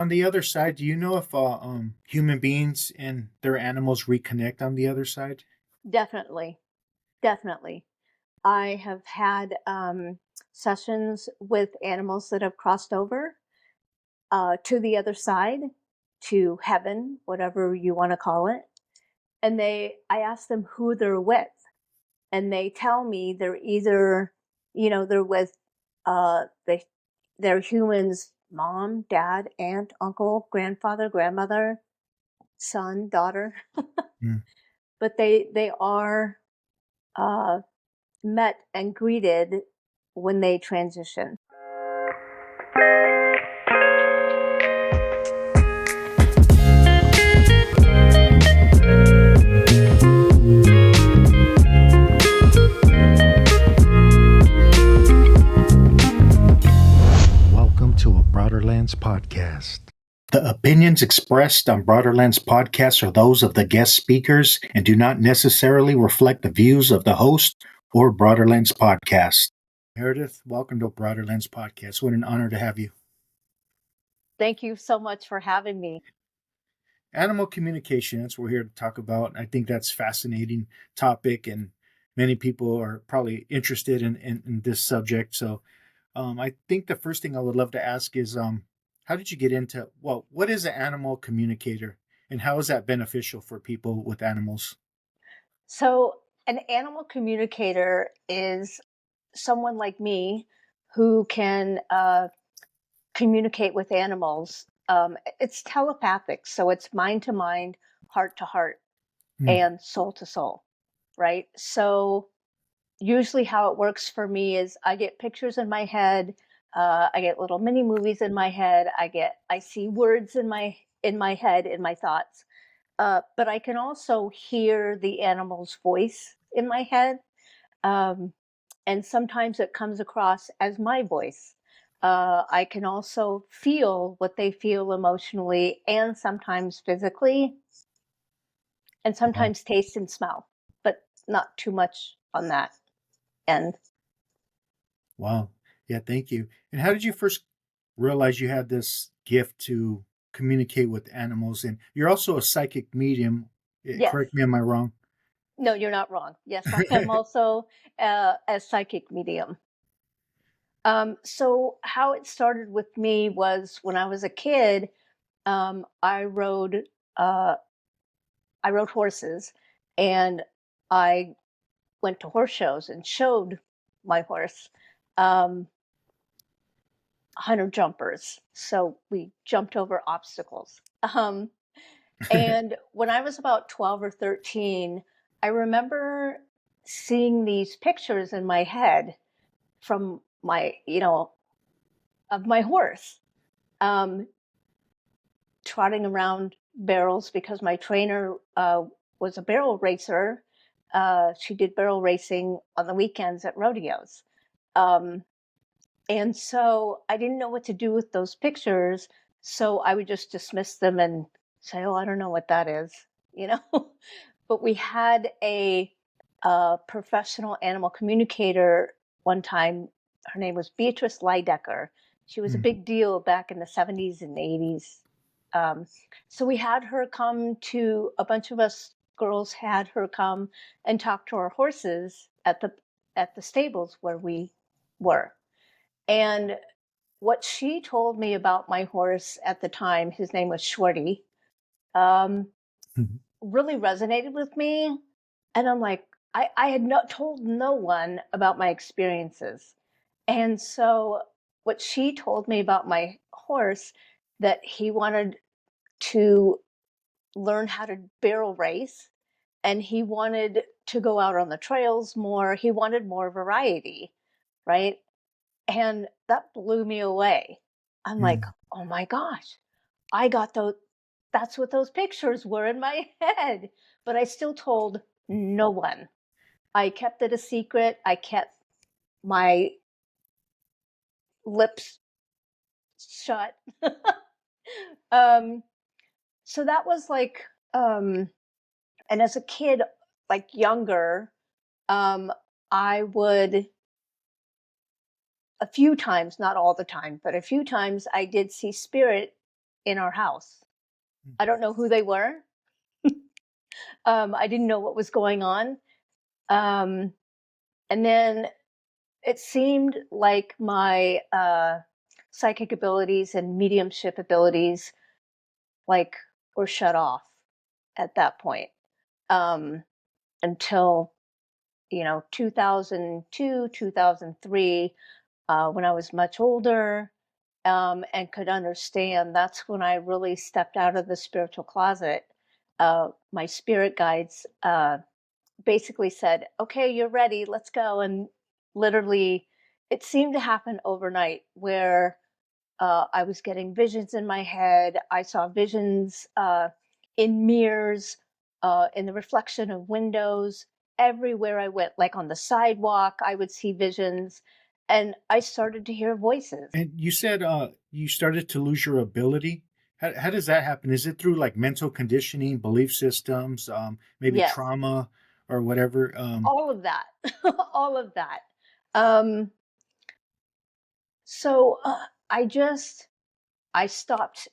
On the other side, do you know if human beings and their animals reconnect on the other side? Definitely, definitely. I have had sessions with animals that have crossed over to the other side, to heaven, whatever you want to call it. And I ask them who they're with, and they tell me they're either, they're with they they're humans, mom, dad, aunt, uncle, grandfather, grandmother, son, daughter, Mm. but they are uh, met and greeted when they transition. Welcome to a Broaderlands podcast. The opinions expressed on Broaderlands podcast are those of the guest speakers and do not necessarily reflect the views of the host or Broaderlands podcast. Meredith, welcome to Broaderlands podcast. What an honor to have you. Thank you so much for having me. Animal communication, that's what we're here to talk about. I think that's a fascinating topic, and many people are probably interested in this subject. So I think the first thing I would love to ask is how did you get into, well, what is an animal communicator and how is that beneficial for people with animals? So, an animal communicator is someone like me who can communicate with animals. It's telepathic, so it's mind to mind, heart to heart, Hmm. and soul to soul, right? So, usually, how it works for me is I get pictures in my head. I get little mini movies in my head. I see words in my head, in my thoughts. But I can also hear the animal's voice in my head. Um, and sometimes it comes across as my voice. I can also feel what they feel emotionally and sometimes physically, and Wow. sometimes taste and smell, but not too much on that end. Wow. Yeah, thank you. And how did you first realize you had this gift to communicate with animals? And you're also a psychic medium. Yes. Correct me, am I wrong? No, you're not wrong. Yes, I am also a psychic medium. So how it started with me was when I was a kid. Um, I rode uh, I rode horses, and I went to horse shows and showed my horse um, 100 jumpers. So we jumped over obstacles. And when I was about 12 or 13, I remember seeing these pictures in my head from of my horse. Um, Trotting around barrels because my trainer was a barrel racer. She did barrel racing on the weekends at rodeos. Um, and so I didn't know what to do with those pictures. So I would just dismiss them and say, oh, I don't know what that is, you know? But we had a professional animal communicator one time. Her name was Beatrice Leidecker. She was a Hmm. big deal back in the 70s and 80s. Um, so we had her come to, a bunch of us girls had her come and talk to our horses at the stables where we were. And what she told me about my horse at the time, his name was Shorty, um, really resonated with me. And I'm like, I had not told no one about my experiences. And so what she told me about my horse, that he wanted to learn how to barrel race, and he wanted to go out on the trails more. He wanted more variety, right? And that blew me away. I'm like, Hmm. oh my gosh, I got those. That's what those pictures were in my head. But I still told no one. I kept it a secret. I kept my lips shut. um, so that was like, and as a kid, like younger, um, I would, a few times, not all the time, but a few times I did see spirit in our house. Mm. I don't know who they were. I didn't know what was going on. Um, and then it seemed like my psychic abilities and mediumship abilities like were shut off at that point, um, until 2002, 2003, when I was much older, and could understand. That's when I really stepped out of the spiritual closet. My spirit guides basically said, "Okay, you're ready, let's go." And literally, it seemed to happen overnight where I was getting visions in my head. I saw visions in mirrors, in the reflection of windows. Everywhere I went, like on the sidewalk, I would see visions. And I started to hear voices. And you said you started to lose your ability. How does that happen? Is it through like mental conditioning, belief systems, maybe Yes, trauma or whatever? all of that. All of that. Um, so I stopped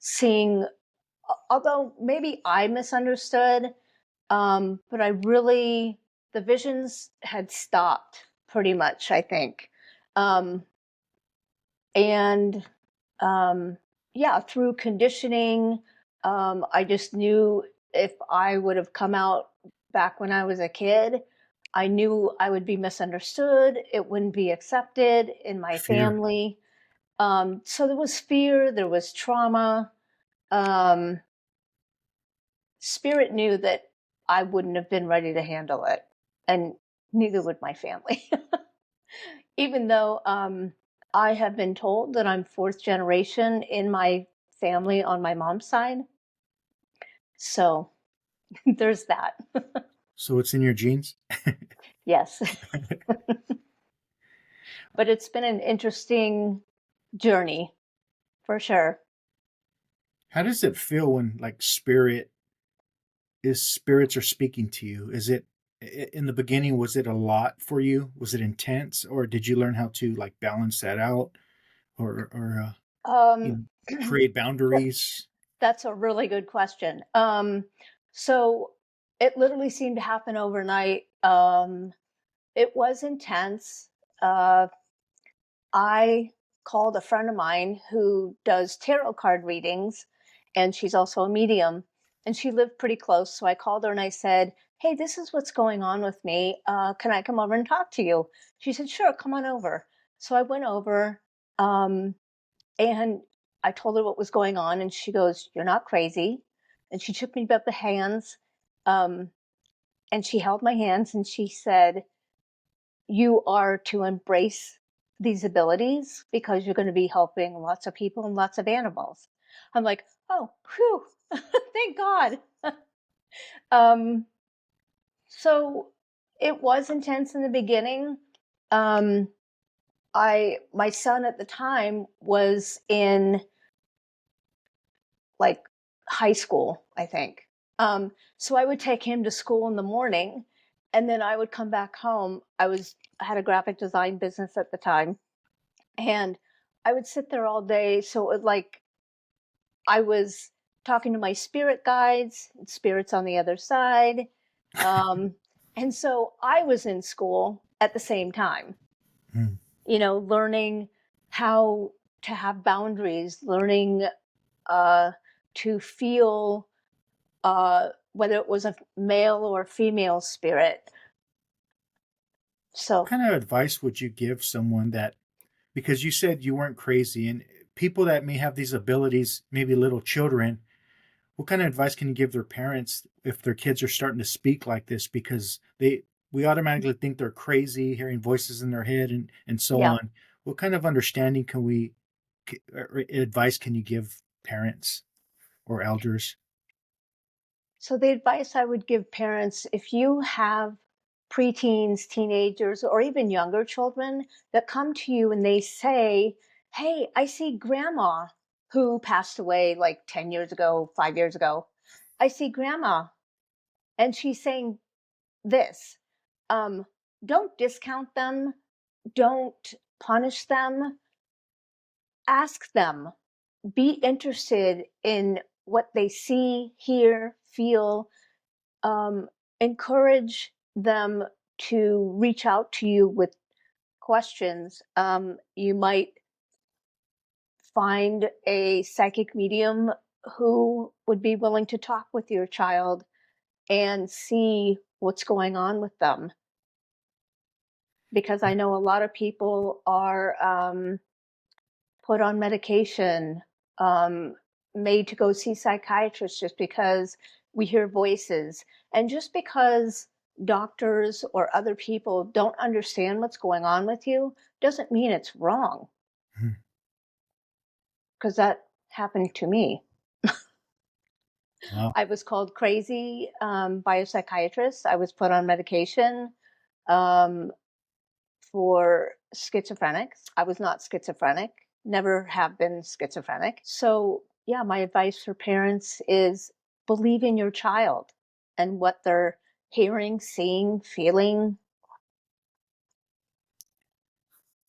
seeing, although maybe I misunderstood. But I really, the visions had stopped pretty much, I think. Um, and yeah, through conditioning, I just knew if I would have come out back when I was a kid, I knew I would be misunderstood. It wouldn't be accepted in my Fear. family. So there was fear, there was trauma. Um, Spirit knew that I wouldn't have been ready to handle it, and neither would my family. Even though I have been told that I'm fourth generation in my family on my mom's side. So there's that. So it's in your genes. Yes. But it's been an interesting journey for sure. How does it feel when like spirits are speaking to you? Is it in the beginning, was it a lot for you? Was it intense, or did you learn how to like balance that out, or you Um, know, create boundaries? that's a really good question. So it literally seemed to happen overnight. It was intense. Uh, I called a friend of mine who does tarot card readings, and she's also a medium, and she lived pretty close. So I called her and I said, "Hey, this is what's going on with me. Can I come over and talk to you?" She said, "Sure, come on over." So I went over, um, and I told her what was going on, and she goes, "You're not crazy." And she took me by the hands, um, and she held my hands, and she said, "You are to embrace these abilities because you're going to be helping lots of people and lots of animals." I'm like, "Oh, whew, thank God." Um, so it was intense in the beginning. Um, my son at the time was in like high school, I think. So I would take him to school in the morning, and then I would come back home. I had a graphic design business at the time, and I would sit there all day. So it like I was talking to my spirit guides, spirits on the other side. Um, and so I was in school at the same time, Mm. learning how to have boundaries, learning uh, to feel whether it was a male or female spirit. What So, kind of advice would you give someone that, because you said you weren't crazy, and people that may have these abilities, maybe little children, what kind of advice can you give their parents if their kids are starting to speak like this? Because we automatically think they're crazy, hearing voices in their head and so yeah. on. What kind of understanding or advice can you give parents or elders? So, the advice I would give parents, if you have preteens, teenagers, or even younger children that come to you and they say, "Hey, I see grandma who passed away like 10 years ago, 5 years ago. I see grandma, and she's saying this." Um, don't discount them, don't punish them, ask them. be interested in what they see, hear, feel. um, Encourage them to reach out to you with questions. You might find a psychic medium who would be willing to talk with your child and see what's going on with them. Because I know a lot of people are put on medication, um, made to go see psychiatrists just because we hear voices. And just because doctors or other people don't understand what's going on with you doesn't mean it's wrong, Hmm. because that happened to me. Wow. I was called crazy by a psychiatrist. I was put on medication um, for schizophrenics. I was not schizophrenic, never have been schizophrenic. So, yeah, my advice for parents is believe in your child and what they're hearing, seeing, feeling.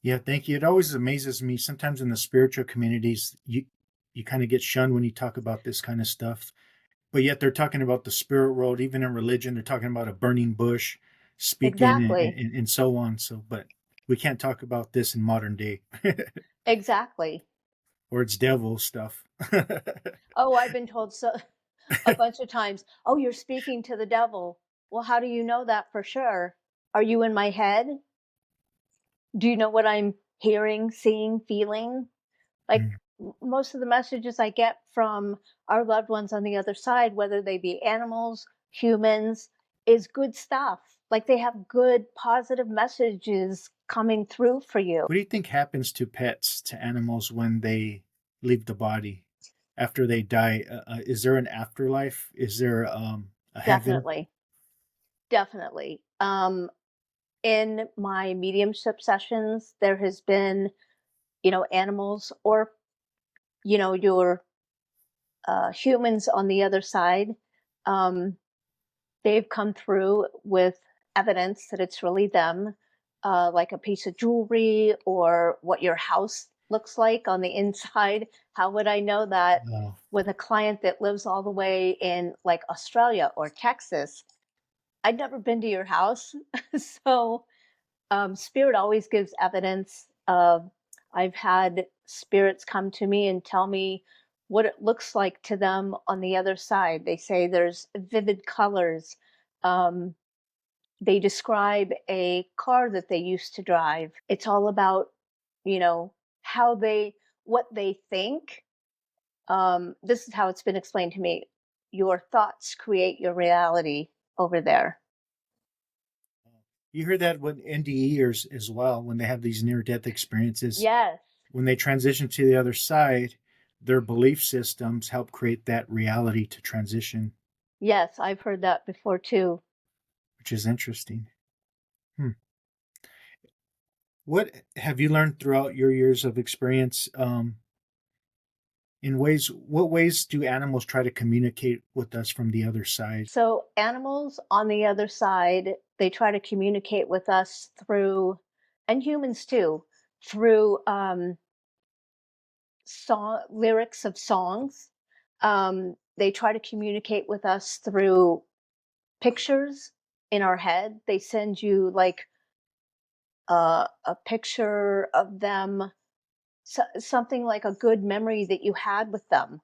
Yeah, thank you. It always amazes me. Sometimes in the spiritual communities, you kind of get shunned when you talk about this kind of stuff. But yet they're talking about the spirit world, even in religion, they're talking about a burning bush speaking Exactly. and so on. So, but we can't talk about this in modern day, Exactly. or it's devil stuff. Oh, I've been told so a bunch of times, oh, you're speaking to the devil. Well, how do you know that for sure? Are you in my head? Do you know what I'm hearing, seeing, feeling? Like, Mm. most of the messages I get from our loved ones on the other side, whether they be animals, humans, is good stuff. Like, they have good, positive messages coming through for you. What do you think happens to pets, to animals when they leave the body after they die? Is there an afterlife? Is there a heaven? Definitely. Definitely. In my mediumship sessions, there has been, animals or, your humans on the other side. Um, they've come through with evidence that it's really them, like a piece of jewelry or what your house looks like on the inside. How would I know that Oh, with a client that lives all the way in like Australia or Texas? I'd never been to your house. So spirit always gives evidence of. I've had spirits come to me and tell me what it looks like to them on the other side. They say there's vivid colors. Um, they describe a car that they used to drive. It's all about, you know, how they, what they think. This is how it's been explained to me. Your thoughts create your reality over there. you hear that with NDEers as well when they have these near death experiences. Yes. When they transition to the other side, their belief systems help create that reality to transition, Yes, I've heard that before too. which is interesting. Hmm. What have you learned throughout your years of experience? In ways, what ways do animals try to communicate with us from the other side? So, animals on the other side, they try to communicate with us through, and humans too, through song lyrics of songs. They try to communicate with us through pictures in our head. They send you like a picture of them, something like a good memory that you had with them.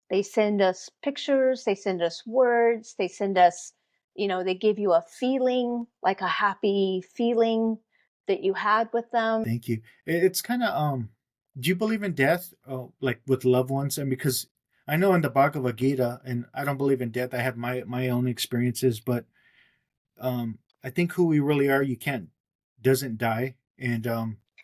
They send us pictures, they send us words, they send us, they give you a feeling, like a happy feeling that you had with them. Thank you. It's kind of do you believe in death? Oh, like with loved ones? And because I know in the Bhagavad Gita, and I don't believe in death. I have my own experiences, but I think who we really are, you can't doesn't die. And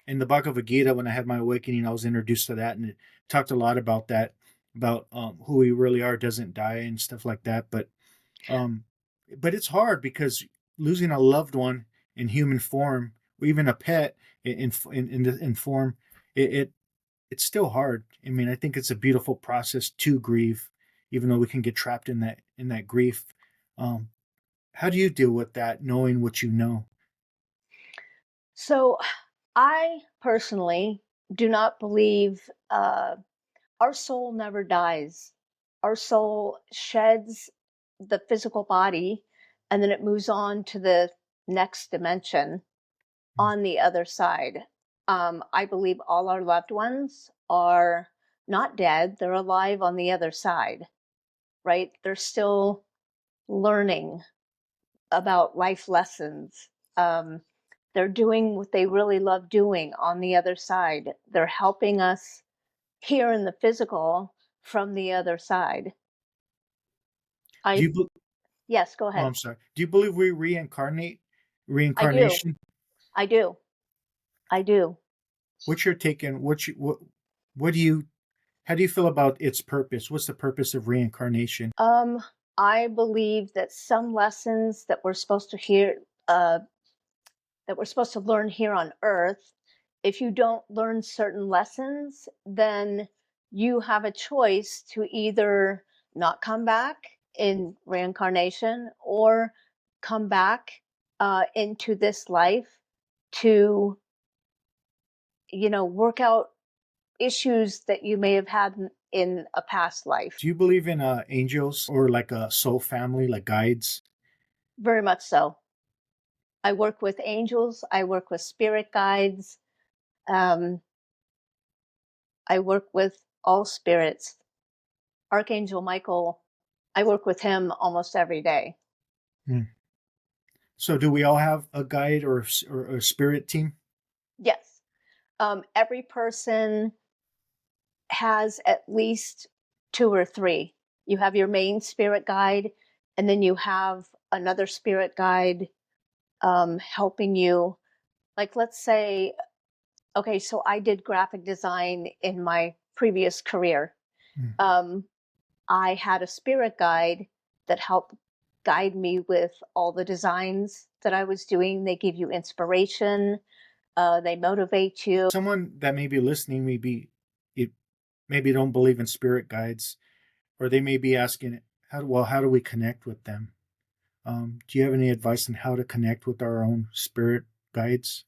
in the Bhagavad Gita, when I had my awakening, I was introduced to that, and it talked a lot about that, about who we really are doesn't die and stuff like that. Um, but it's hard because losing a loved one in human form, or even a pet in form, it it's still hard. I mean, I think it's a beautiful process to grieve, even though we can get trapped in that grief. Um, how do you deal with that, knowing what you know? So I personally do not believe our soul never dies. Our soul sheds the physical body and then it moves on to the next dimension Mm. on the other side. I believe all our loved ones are not dead, they're alive on the other side, right? They're still learning about life lessons. Um, they're doing what they really love doing on the other side. They're helping us here in the physical from the other side. Do I you? Yes, go Oh, ahead. I'm sorry. Do you believe we reincarnate? I do. Reincarnation? I do. I do. What's your take and what do you how do you feel about its purpose? What's the purpose of reincarnation? Um, I believe that some lessons that we're supposed to hear, that we're supposed to learn here on Earth, if you don't learn certain lessons, then you have a choice to either not come back in reincarnation or come back into this life to, work out issues that you may have had in a past life. Do you believe in angels or like a soul family, like guides? Very much so. I work with angels, I work with spirit guides, um, I work with all spirits. Archangel Michael, I work with him almost every day. Hmm. So do we all have a guide or a spirit team? Yes. Every person has at least two or three. You have your main spirit guide, and then you have another spirit guide helping you. Like, let's say, okay, so I did graphic design in my previous career. Hmm. Um, I had a spirit guide that helped guide me with all the designs that I was doing. They give you inspiration, they motivate you. Someone that may be listening it maybe don't believe in spirit guides, or they may be asking, how do we connect with them? Do you have any advice on how to connect with our own spirit guides?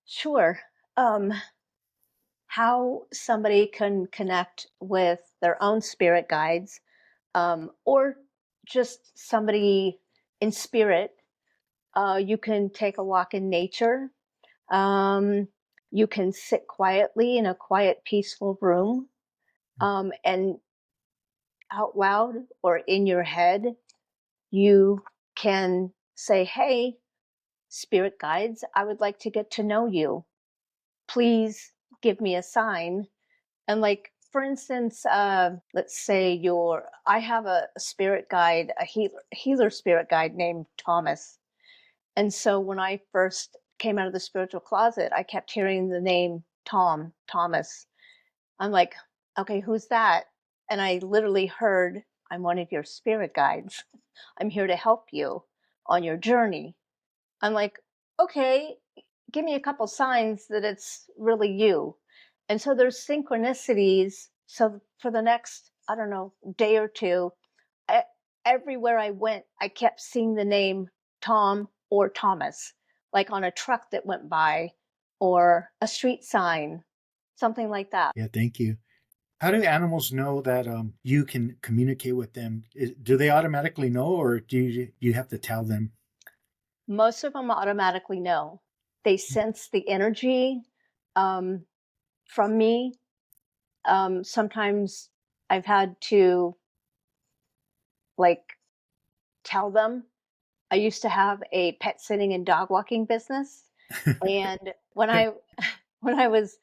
Sure. Um, how somebody can connect with their own spirit guides, or just somebody in spirit. You can take a walk in nature. Um, you can sit quietly in a quiet, peaceful room, and out loud or in your head, you can say, "Hey, spirit guides, I would like to get to know you. Please give me a sign." And like, for instance, let's say I have a spirit guide, a healer spirit guide named Thomas. And so when I first came out of the spiritual closet, I kept hearing the name Thomas. I'm like, okay, who's that? And I literally heard, I'm one of your spirit guides. I'm here to help you on your journey. I'm like, okay, give me a couple signs that it's really you. And so there's synchronicities. So for the next, I don't know, day or two, I, everywhere I went, I kept seeing the name Tom or Thomas, like on a truck that went by or a street sign, something like that. Yeah, thank you. How do animals know that you can communicate with them? Do they automatically know, or do you have to tell them? Most of them automatically know. They sense the energy um, from me. Sometimes I've had to like tell them. I used to have a pet sitting and dog walking business, and when I was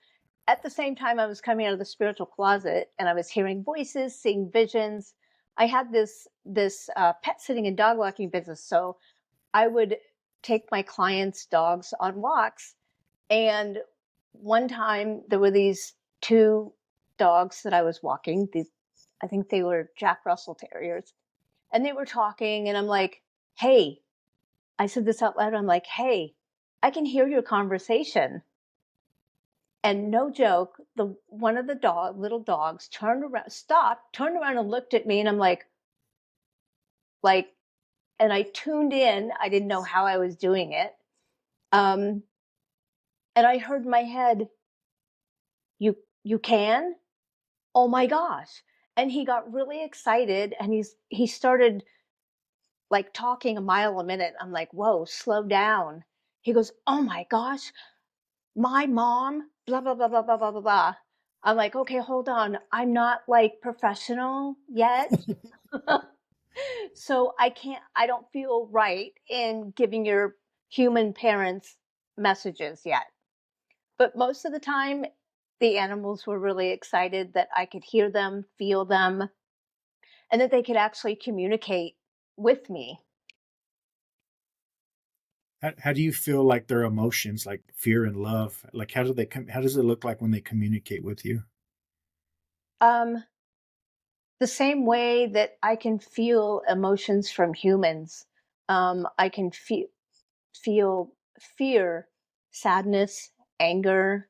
at the same time I was coming out of the spiritual closet and I was hearing voices, seeing visions. I had this pet sitting and dog walking business, so I would take my clients' dogs on walks. And one time there were these two dogs that I was walking. I think they were Jack Russell Terriers, and they were talking, and I'm like, "Hey," I said this out loud. I'm like, "Hey, I can hear your conversation." And no joke, the one of the little dogs turned around, stopped, turned around and looked at me, and I'm like, and I tuned in. I didn't know how I was doing it. Um, and I heard in my head, you can? oh my gosh. And he got really excited and he started like talking a mile a minute. I'm like, whoa, slow down. He goes, oh my gosh, my mom, blah, blah, blah, blah, blah, blah, blah, blah. I'm like, okay, hold on. I'm not like professional yet. So I don't feel right in giving your human parents messages yet. But most of the time, the animals were really excited that I could hear them, feel them, and that they could actually communicate with me. How do you feel like their emotions, like fear and love? Like how does it look like when they communicate with you? Um, the same way that I can feel emotions from humans, I can feel fear, sadness, anger,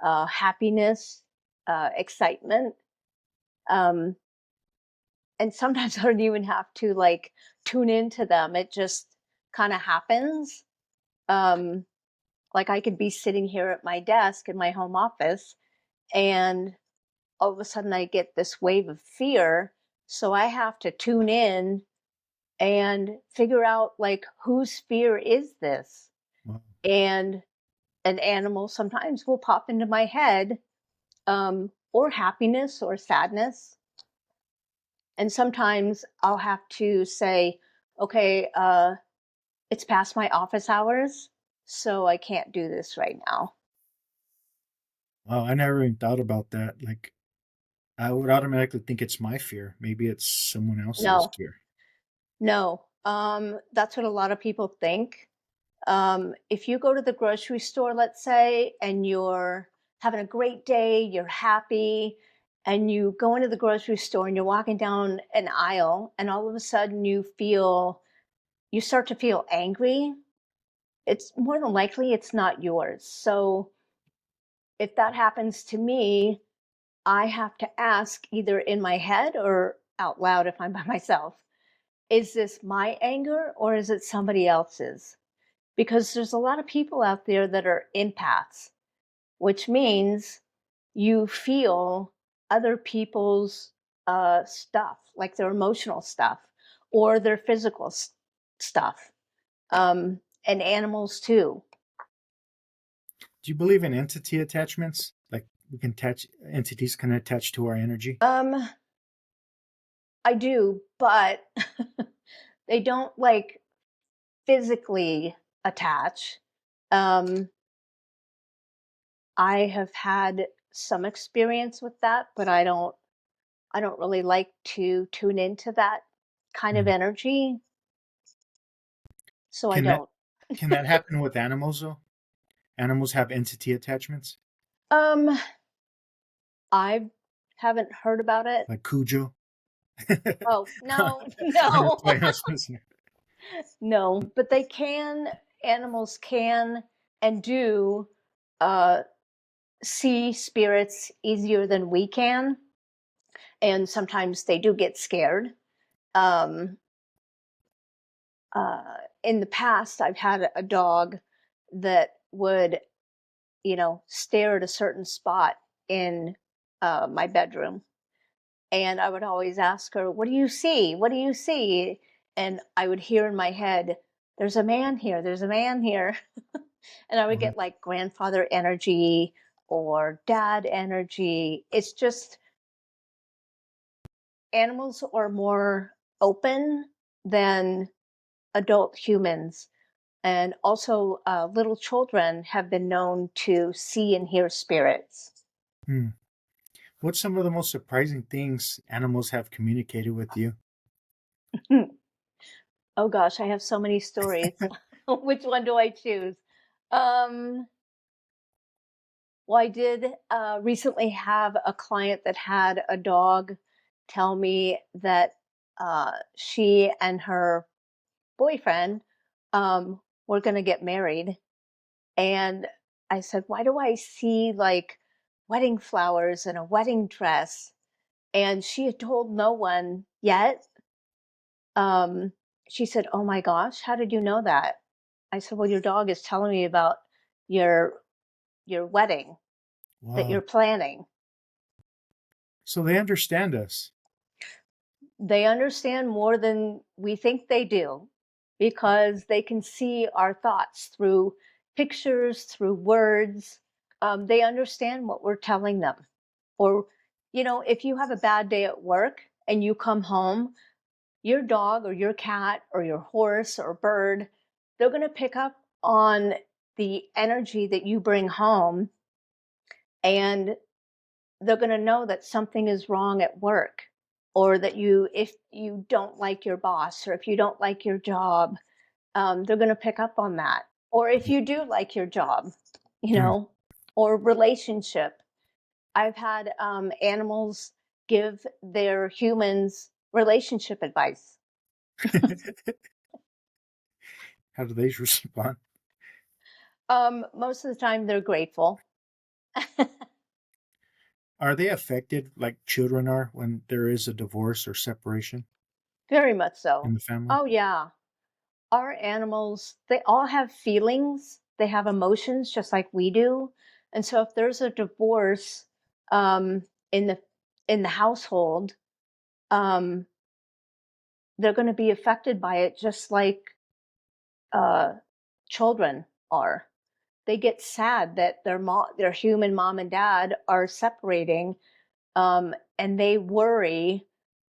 happiness, excitement. Um, and sometimes I don't even have to like tune into them. It just kind of happens. Um, like I could be sitting here at my desk in my home office, and all of a sudden I get this wave of fear. So I have to tune in and figure out like whose fear is this? Wow. And an animal sometimes will pop into my head, or happiness or sadness. And sometimes I'll have to say, okay, it's past my office hours, so I can't do this right now. Wow, I never even thought about that. Like I would automatically think it's my fear. Maybe it's someone else's No, fear. no. That's what a lot of people think. If you go to the grocery store, let's say, and you're having a great day, you're happy, and you go into the grocery store and you're walking down an aisle, and all of a sudden you start to feel angry, it's more than likely it's not yours. So if that happens to me, I have to ask either in my head or out loud if I'm by myself, is this my anger or is it somebody else's? Because there's a lot of people out there that are empaths, which means you feel other people's stuff, like their emotional stuff or their physical stuff, and animals too. Do you believe in entity attachments? Like we can attach entities can attach to our energy? Um, I do, but they don't like physically attach. Um, I have had some experience with that, but I don't really like to tune into that kind of Mm. energy, so I Can that don't. can that happen with animals though? Animals have entity attachments, Um, I haven't heard about it. like Cujo. Oh, no, I'm just no, playing. I was listening. no, but animals can and do uh, see spirits easier than we can. And sometimes they do get scared. Um, in the past, I've had a dog that would, stare at a certain spot in my bedroom. And I would always ask her, what do you see? What do you see? And I would hear in my head, there's a man here, there's a man here. And I would Wow. get like grandfather energy or dad energy. It's just animals are more open than adult humans. And also, little children have been known to see and hear spirits. Hmm. What's some of the most surprising things animals have communicated with you? Oh gosh, I have so many stories. Which one do I choose? Um, well, I did recently have a client that had a dog tell me that she and her boyfriend were going to get married. And I said, why do I see like wedding flowers and a wedding dress? And she had told no one yet. Um, she said, oh my gosh, how did you know that? I said, well, your dog is telling me about your your wedding that you're Wow. planning. So they understand us. They understand more than we think they do because they can see our thoughts through pictures, through words. They understand what we're telling them. Or, if you have a bad day at work and you come home, your dog or your cat or your horse or bird, they're going to pick up on the energy that you bring home, and they're going to know that something is wrong at work, or that if you don't like your boss or if you don't like your job, they're going to pick up on that. Or if you do like your job, you Yeah. know, or relationship. I've had animals give their humans relationship advice. How do they respond? Most of the time, they're grateful. Are they affected like children are when there is a divorce or separation Very much in so. the family? Oh, yeah. Our animals, they all have feelings, they have emotions just like we do. And so if there's a divorce um, in the household, um, they're going to be affected by it just like uh, children are. They get sad that their human mom and dad are separating, and they worry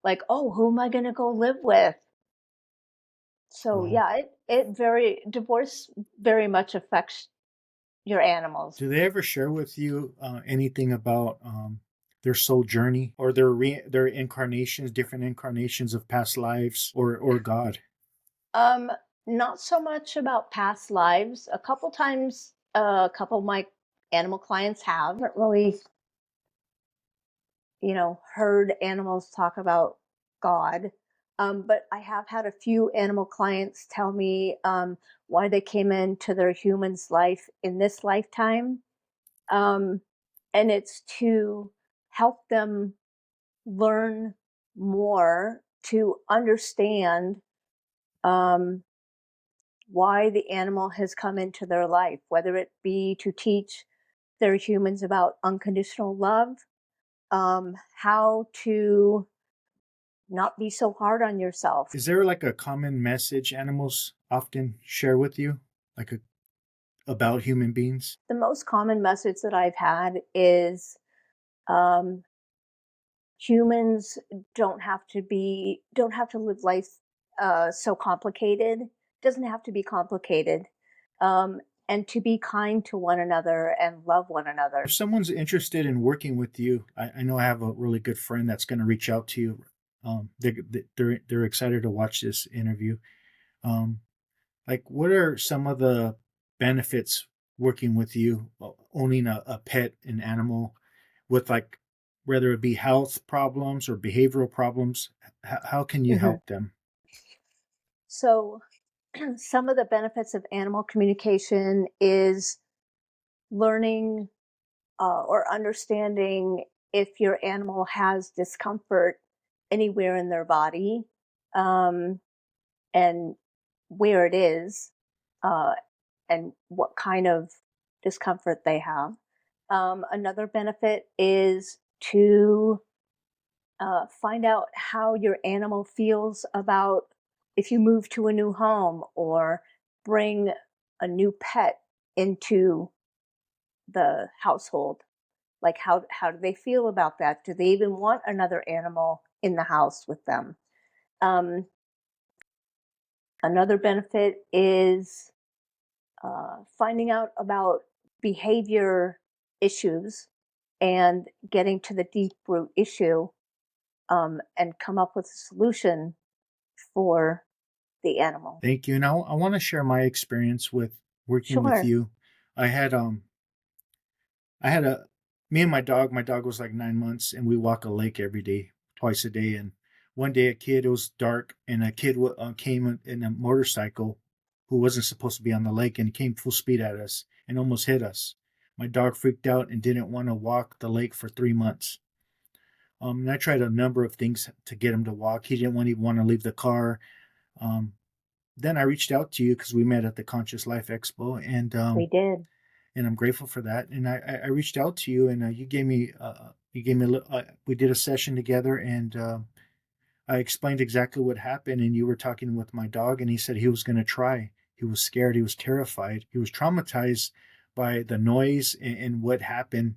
like, oh, who am I going to go live with? So Wow. yeah, it very divorce very much affects your animals. Do they ever share with you anything about their soul journey or their incarnations, different incarnations of past lives or God? Um, Not so much about past lives. A couple times, a couple of my animal clients haven't really, heard animals talk about God. But I have had a few animal clients tell me why they came into their human's life in this lifetime. Um, and it's to help them learn more, to understand um, why the animal has come into their life, whether it be to teach their humans about unconditional love, how to not be so hard on yourself. Is there like a common message animals often share with you, like about human beings? The most common message that I've had is um, humans don't have to live life so complicated. It doesn't have to be complicated, um, and to be kind to one another and love one If another. someone's interested in working with you, I know I have a really good friend that's going to reach out to you. They're excited to watch this interview. Um, like, what are some of the benefits working with you, owning a pet, an animal, with like whether it be health problems or behavioral problems? How can you Mhm. help them? So, some of the benefits of animal communication is learning or understanding if your animal has discomfort anywhere in their body, um, and where it is, uh, and what kind of discomfort they have. Another benefit is to find out how your animal feels about if you move to a new home or bring a new pet into the household. Like how do they feel about that? Do they even want another animal in the house with them? Um, Another benefit is finding out about behavior issues and getting to the deep root issue, and come up with a solution for the animal. Thank you. And I want to share my experience with working with Sure, you. I had I had a me and my dog. My dog was like 9 months, and we walk a lake every day, twice a day. And one day, it was dark, and a kid came in a motorcycle who wasn't supposed to be on the lake, and he came full speed at us and almost hit us. My dog freaked out and didn't want to walk the lake for 3 months. And I tried a number of things to get him to walk. He didn't even want to leave the car. Um, then I reached out to you because we met at the Conscious Life Expo, we did. and I'm grateful for that. And I reached out to you, and you gave me He gave me we did a session together, and I explained exactly what happened. And you were talking with my dog, and he said he was going to try. He was scared. He was terrified. He was traumatized by the noise and what happened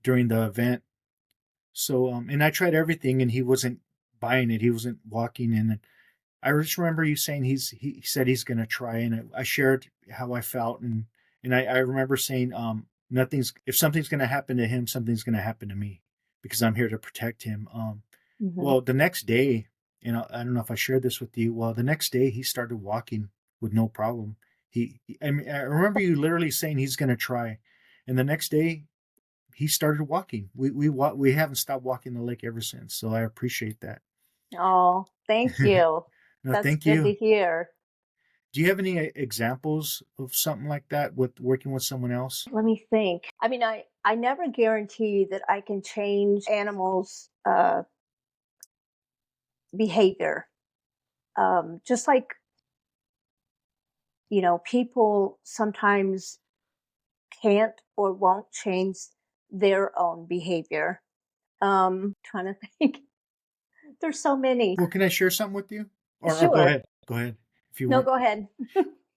during the event. So, and I tried everything, and he wasn't buying it. He wasn't walking in it. I just remember you saying he said he's going to try, and I shared how I felt, and I remember saying, nothing's if something's going to happen to him, something's going to happen to me, because I'm here to protect him. Hmm. Well, the next day, I don't know if I shared this with you. Well, the next day he started walking with no problem. I mean, I remember you literally saying he's going to try, and the next day he started walking. We haven't stopped walking the lake ever since. So I appreciate that. Oh, thank you. No, That's thank good to you. hear. Do you have any examples of something like that with working with someone else? Let me think. I mean, I never guarantee that I can change animals' behavior. Just like, people sometimes can't or won't change their own behavior. Trying to think. There's so many. Well, can I share something with you? Or go Sure. ahead. Go ahead if you No, want. go ahead.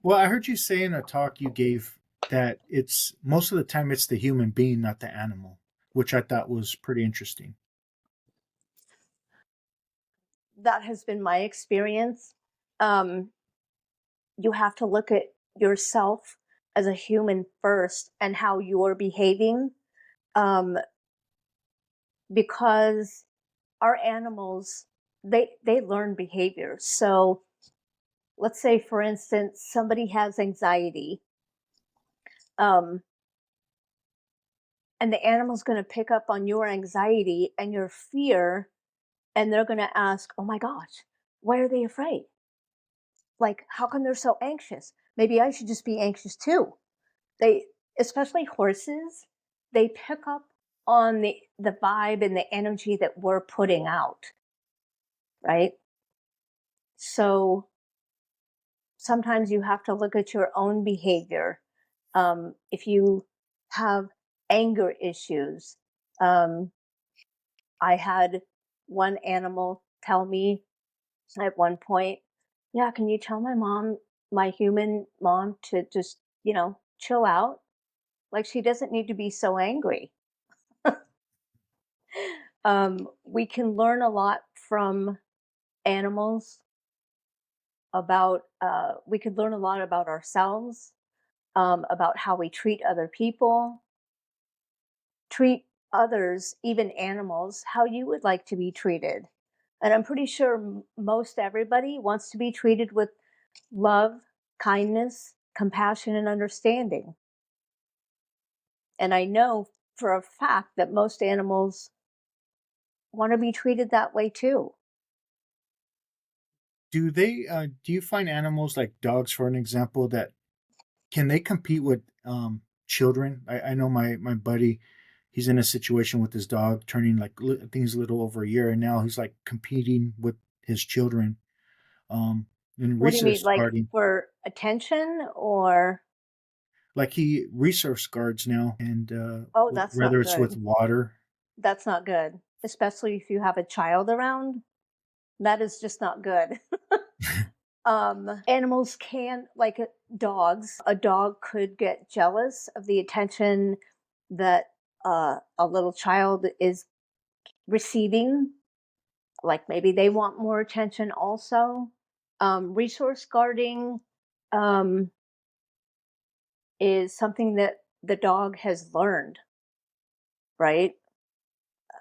Well, I heard you say in a talk you gave that it's most of the time it's the human being, not the animal, which I thought was pretty interesting. That has been my experience. Um, you have to look at yourself as a human first and how you're behaving, um, because our animals, they learn behavior. So let's say, for instance, somebody has anxiety, um, and the animal's going to pick up on your anxiety and your fear, and they're going to ask, oh my gosh, why are they afraid? Like, how come they're so anxious? Maybe I should just be anxious too. They, especially horses, they pick up on the vibe and the energy that we're putting out, right? So sometimes you have to look at your own behavior. If you have anger issues, um, I had one animal tell me at one point, yeah, can you tell my mom, my human mom, to just, chill out? Like, she doesn't need to be so angry. We can learn a lot from animals we could learn a lot about ourselves, about how we treat other people, treat others, even animals, how you would like to be treated. And I'm pretty sure most everybody wants to be treated with love, kindness, compassion, and understanding. And I know for a fact that most animals want to be treated that way too. Do you find animals like dogs, for an example, that can they compete with children? I know my buddy, he's in a situation with his dog turning like I think he's a little over a year, and now he's like competing with his children. Um, in What do you mean, research like guarding, for attention or? like he research guards now, and Oh, that's whether not it's with good. water. That's not good, especially if you have a child around. That is just not good. Animals can, like dogs, a dog could get jealous of the attention that a little child is receiving. Like maybe they want more attention also. Resource guarding um, is something that the dog has learned, right?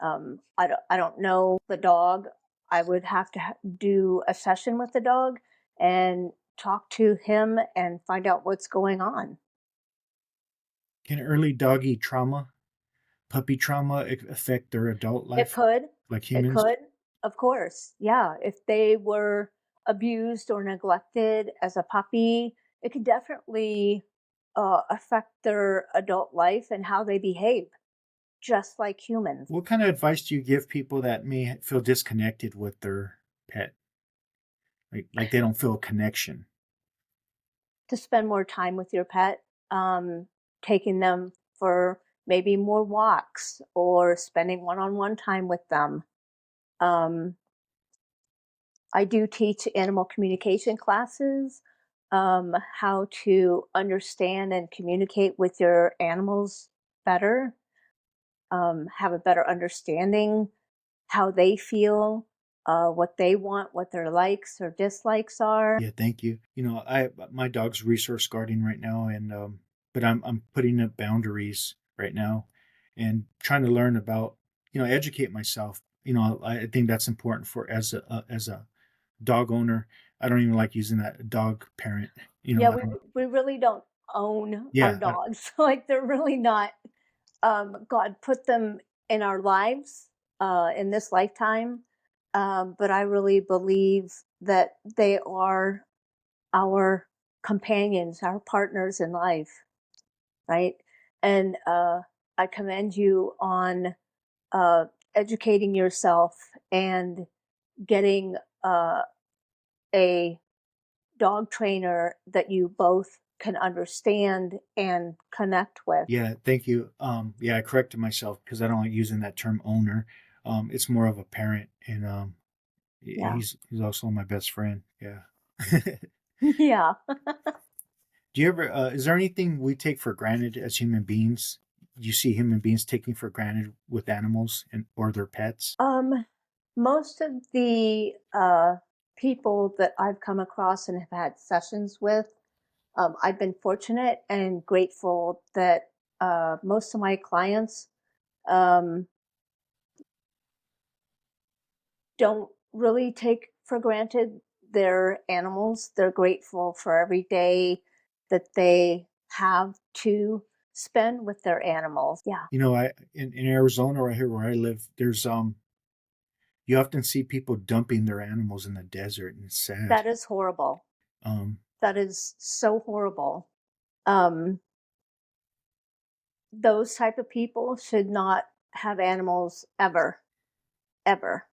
I don't know the dog. I would have to do a session with the dog and talk to him and find out what's going on. Can early doggy trauma, puppy trauma, affect their adult It life could, like it humans? could, of course, yeah. If they were abused or neglected as a puppy, it could definitely affect their adult life and how they behave, just like humans. What kind of advice do you give people that may feel disconnected with their pet? Like they don't feel a connection. To spend more time with your pet, taking them for maybe more walks or spending one-on-one time with them. Um, I do teach animal communication classes, how to understand and communicate with your animals better, have a better understanding how they feel, what they want, what their likes or dislikes are. Yeah, thank you. I my dog's resource guarding right now, and but I'm putting up boundaries right now, and trying to learn about, educate myself. I think that's important for as a dog owner. I don't even like using that dog parent. Yeah, I we don't. we really don't own our Yeah, dogs. Like they're really not. God put them in our lives in this lifetime, but I really believe that they are our companions, our partners in life, right? And I commend you on uh, educating yourself and getting uh, a dog trainer that you both can understand and connect with. yeah, thank you. Yeah, I corrected myself because I don't like using that term owner. It's more of a parent, and Yeah. he's also my best friend. Yeah. Yeah. Do you ever? Is there anything we take for granted as human beings? You see human beings taking for granted with animals and or their pets? Um, Most of the people that I've come across and have had sessions with, I've been fortunate and grateful that most of my clients um, don't really take for granted their animals. They're grateful for every day that they have to spend with their animals. Yeah, I in Arizona right here where I live, there's you often see people dumping their animals in the desert, and it's sad. that is horrible. Um, That is so horrible. Um, those type of people should not have animals ever, ever.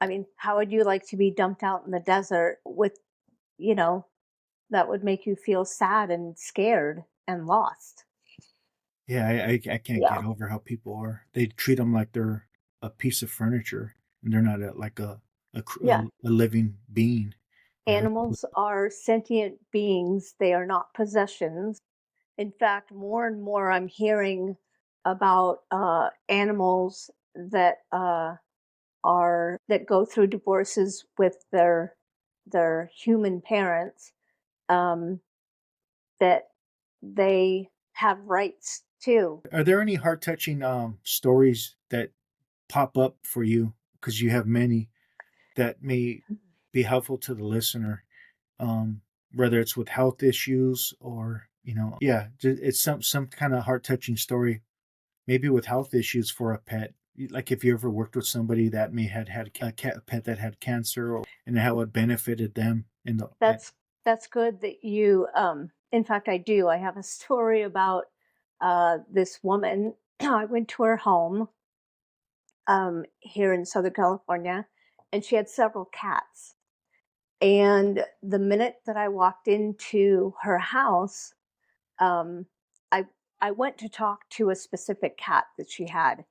I mean, how would you like to be dumped out in the desert with, you know, that would make you feel sad and scared and lost. yeah, I can't Yeah. get over how people are. They treat them like they're a piece of furniture, and they're not Yeah. a living being. You know, Animals are sentient beings, they are not possessions. In fact, more and more I'm hearing about animals that that go through divorces with their human parents, um, that they have rights too. are there any heart touching stories that pop up for you because you have many that may be helpful to the listener, um, whether it's with health issues or yeah, it's some kind of heart touching story, maybe with health issues for a pet. Like if you ever worked with somebody that may had a pet that had cancer, and how it benefited them in the. That's good that you in fact I do. I have a story about this woman. I went to her home here in Southern California, and she had several cats. And the minute that I walked into her house, um, I I went to talk to a specific cat that she had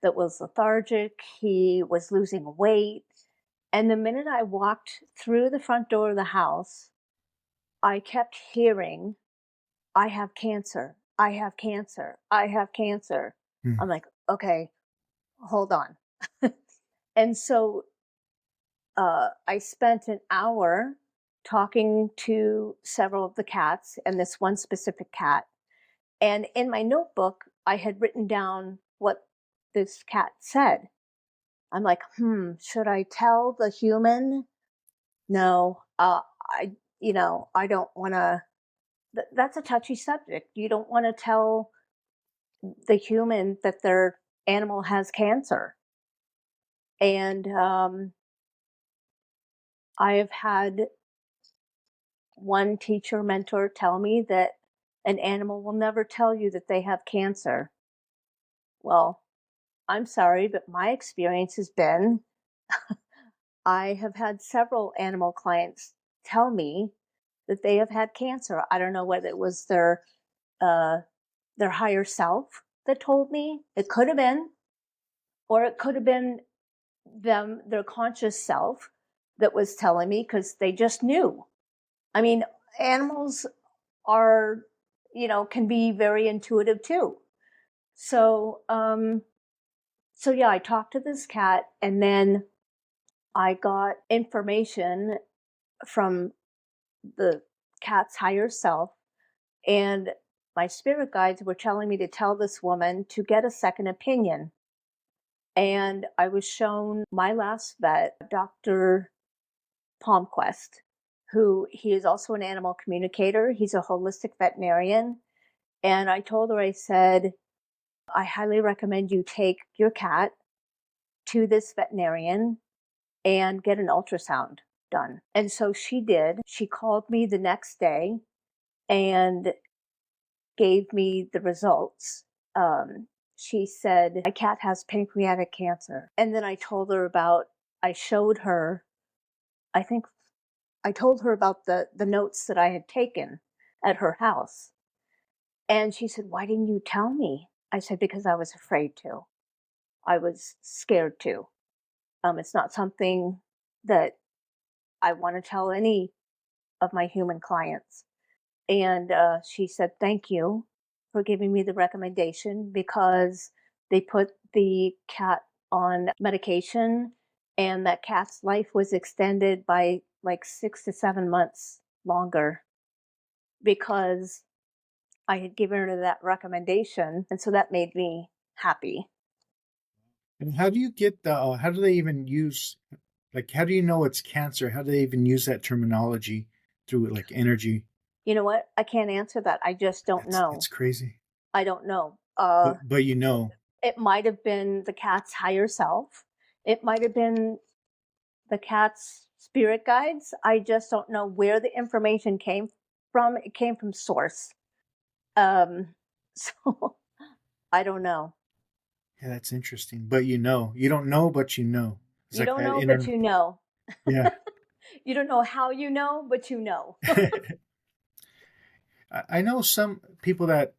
that was lethargic. He was losing weight, and the minute I walked through the front door of the house, I kept hearing, "I have cancer. I have cancer. I have cancer." Hmm. I'm like, "Okay, hold on." And so I spent an hour talking to several of the cats and this one specific cat. And in my notebook, I had written down what this cat said. I'm like, should I tell the human? No, I don't want to. That's a touchy subject. You don't want to tell the human that their animal has cancer. And I have had one teacher mentor tell me that an animal will never tell you that they have cancer. Well, I'm sorry, but my experience has been I have had several animal clients tell me that they have had cancer. I don't know whether it was their uh, their higher self that told me. It could have been, or it could have been their conscious self that was telling me, because they just knew. I mean, animals are, can be very intuitive too. So, so yeah, I talked to this cat, and then I got information from the cat's higher self, and my spirit guides were telling me to tell this woman to get a second opinion. And I was shown my last vet, Dr. Palmquist, who he is also an animal communicator. He's a holistic veterinarian. And I told her, I said, I highly recommend you take your cat to this veterinarian and get an ultrasound done. And so she did. She called me the next day and gave me the results. She said, my cat has pancreatic cancer. And then I showed her, I think I told her about the notes that I had taken at her house. And she said, why didn't you tell me? I said, because I was afraid to. I was scared to. It's not something that I want to tell any of my human clients. And she said, thank you for giving me the recommendation, because they put the cat on medication, and that cat's life was extended by like 6 to 7 months longer because I had given her that recommendation. And so that made me happy. And how do you get how do they even use, like, how do you know it's cancer? How do they even use that terminology through like energy? You know what? I can't answer that. I just don't It's know. crazy. I don't know. But you know. It might have been the cat's higher self. It might have been the cat's spirit guides. I just don't know where the information came from. It came from source. So I don't know. Yeah, that's interesting. But you know. You don't know, but you know. It's You like don't that know, but inner. you know. Yeah. You don't know how you know, but you know. I know some people that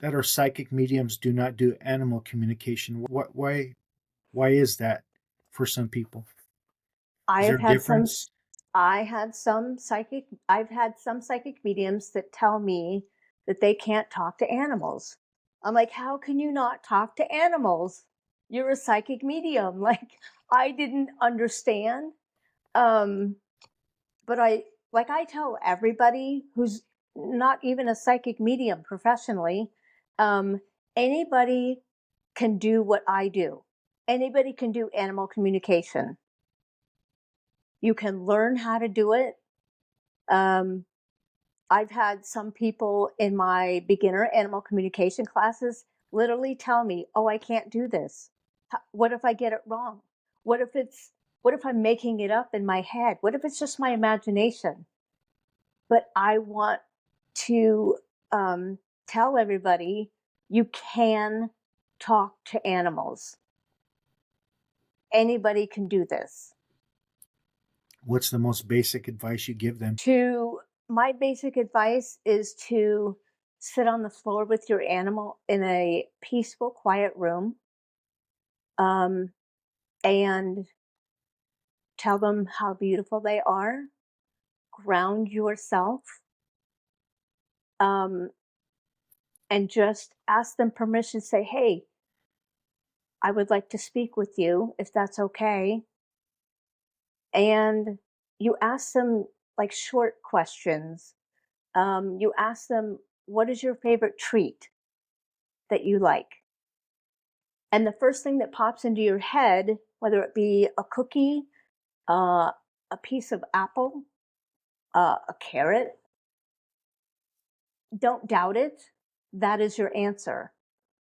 are psychic mediums do not do animal communication. Why is that for some people? I Is there have a had some difference? I've had some psychic mediums that tell me that they can't talk to animals. I'm like, how can you not talk to animals? You're a psychic medium. Like, I didn't understand. Um, but I tell everybody who's not even a psychic medium professionally, um, anybody can do what I do. Anybody can do animal communication. You can learn how to do it. Um, I've had some people in my beginner animal communication classes literally tell me, "Oh, I can't do this. What if I get it wrong? What if it's what if I'm making it up in my head? What if it's just my imagination?" But I want to tell everybody you can talk to animals. Anybody can do this. What's the most basic advice you give them? To My basic advice is to sit on the floor with your animal in a peaceful, quiet room, um, and tell them how beautiful they are. Ground yourself, um, and just ask them permission. Say, "Hey, I would like to speak with you, if that's okay." And you ask them like short questions. You ask them, "What is your favorite treat that you like?" And the first thing that pops into your head, whether it be a cookie, a piece of apple, a carrot, don't doubt it. That is your answer.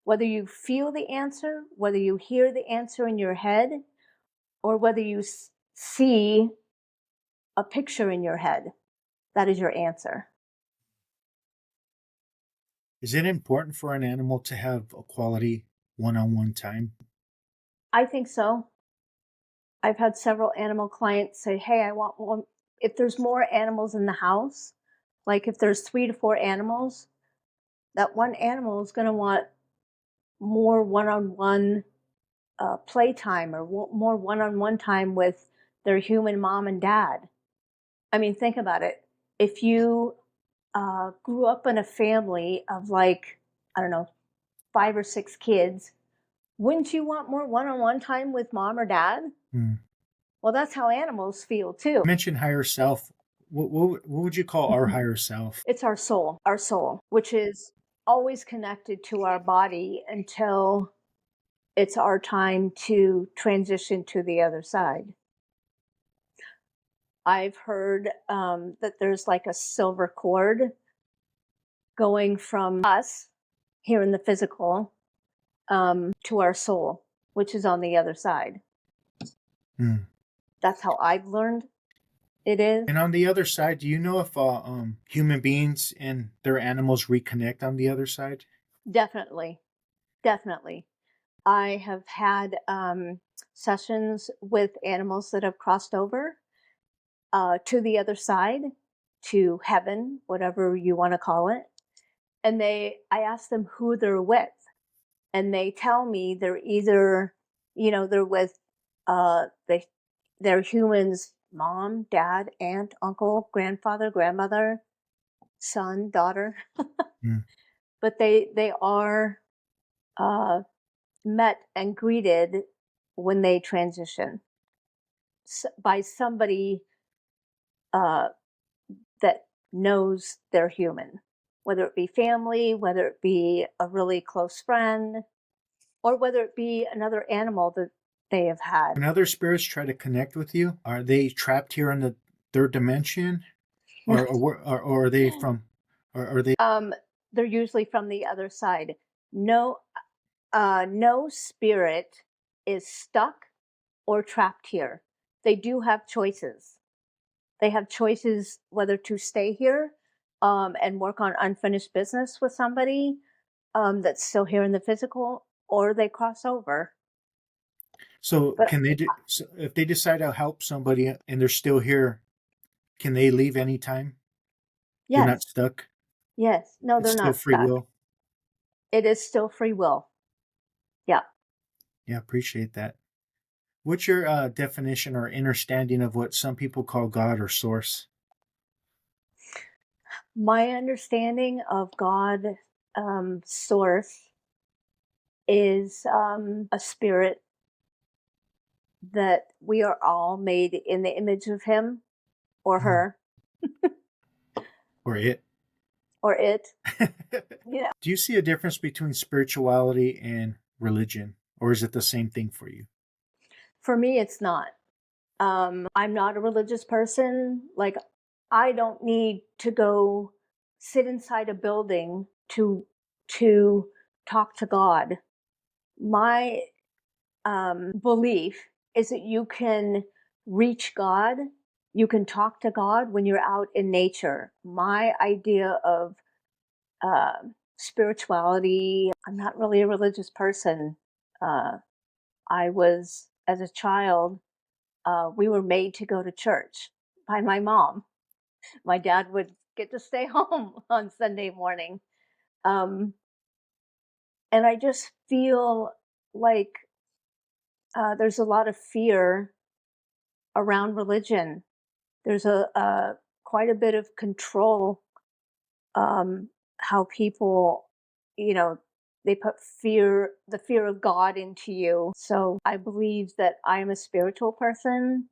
Whether you feel the answer, whether you hear the answer in your head, or whether you see a picture in your head, that is your answer. Is it important for an animal to have a quality one-on-one time? I think so. I've had several animal clients say, "Hey, I want one." If there's more animals in the house, like if there's 3 to 4 animals, That one animal is going to want more one-on-one playtime or more one-on-one time with their human mom and dad. I mean, think about it. If you grew up in a family of like, I don't know, 5 or 6 kids, wouldn't you want more one-on-one time with mom or dad? Hmm. Well, that's how animals feel too. You mentioned higher self. What would you call our higher self? It's our soul, which is always connected to our body until it's our time to transition to the other side. I've heard that there's like a silver cord going from us here in the physical to our soul, which is on the other side. Hmm. That's how I've learned it is. And on the other side, do you know if human beings and their animals reconnect on the other side? Definitely, definitely. I have had sessions with animals that have crossed over to the other side, to heaven, whatever you want to call it. And I ask them who they're with, and they tell me they're either, they're with their humans, mom, dad, aunt, uncle, grandfather, grandmother, son, daughter, Hmm. but they are uh, met and greeted when they transition by somebody uh, that knows they're human, whether it be family, whether it be a really close friend, or whether it be another animal that they have had. When other spirits try to connect with you, are they trapped here in the third dimension, or are they from, or are they? um, they're usually from the other side. No, no spirit is stuck or trapped here. They do have choices. They have choices whether to stay here and work on unfinished business with somebody that's still here in the physical, or they cross over. So But can they do? So if they decide to help somebody and they're still here, can they leave anytime? They're not yes, stuck. yes, no, It's they're still not free stuck. will. It is still free will. Yeah. Yeah, appreciate that. What's your definition or understanding of what some people call God or Source? My understanding of God, source, is a spirit that we are all made in the image of him or Mm. her Or it? or it. Do you see a difference between spirituality and religion, or is it the same thing for you? For me, it's not. I'm not a religious person. Like, I don't need to go sit inside a building to talk to God. My belief is that you can reach God, you can talk to God when you're out in nature. My idea of spirituality, I'm not really a religious person. Uh, I was, as a child, we were made to go to church by my mom. My dad would get to stay home on Sunday morning. Um, and I just feel like there's a lot of fear around religion. There's a quite a bit of control. How people, you know, they put the fear of God into you. So I believe that I'm a spiritual person.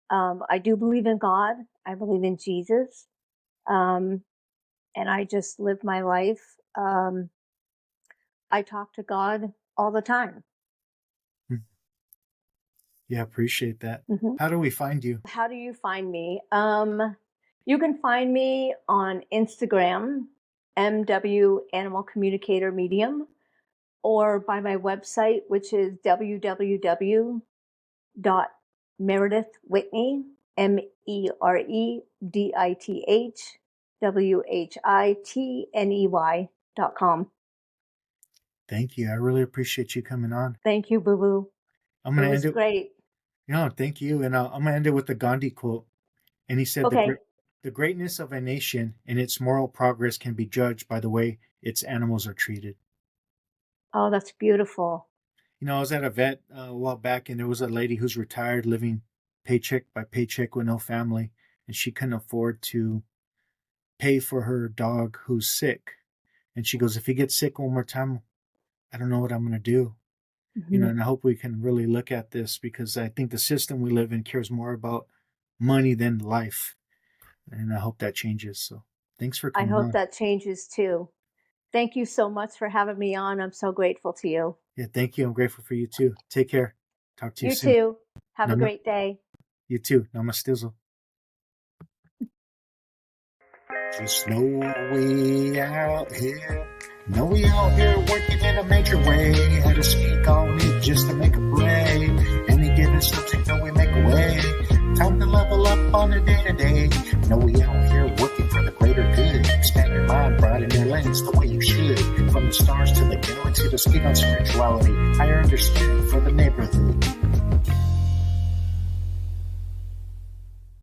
I do believe in God. I believe in Jesus. Um, and I just live my life. I talk to God all the time. Hmm. Yeah, appreciate that. Mhm. How do we find you? How do you find me? You can find me on Instagram, MW Animal Communicator Medium, or by my website, which is www.meredithwhitney, meredithwhitney.com. Thank you. I really appreciate you coming on. Thank you, Boo Boo. I'm It gonna end was it. great. No, thank you. And I'm gonna end it with the Gandhi quote. And he said, Okay. the greatness of a nation and its moral progress can be judged by the way its animals are treated. Oh, that's beautiful. I was at a vet a while back, and there was a lady who's retired, living paycheck by paycheck with no family, and she couldn't afford to pay for her dog who's sick. And she goes, "If he gets sick one more time, I don't know what I'm going to do." Mhm. And I hope we can really look at this, because I think the system we live in cares more about money than life. And I hope that changes. So thanks for I coming hope on. that changes too. Thank you so much for having me on. I'm so grateful to you. Yeah, thank you. I'm grateful for you too. Take care. Talk to you You soon. too. Have a Nama, great day. you too. Namastizzle. Just know we out here. Know we out here working in a major way. Had to speak on it just to make a play. Any given subject, know we make a way. Time to level up on a day-to-day. Know we out here working for the greater good. Expand your mind, broaden your lens the way you should. From the stars to the galaxy to speak on spirituality. Higher understanding for the neighborhood.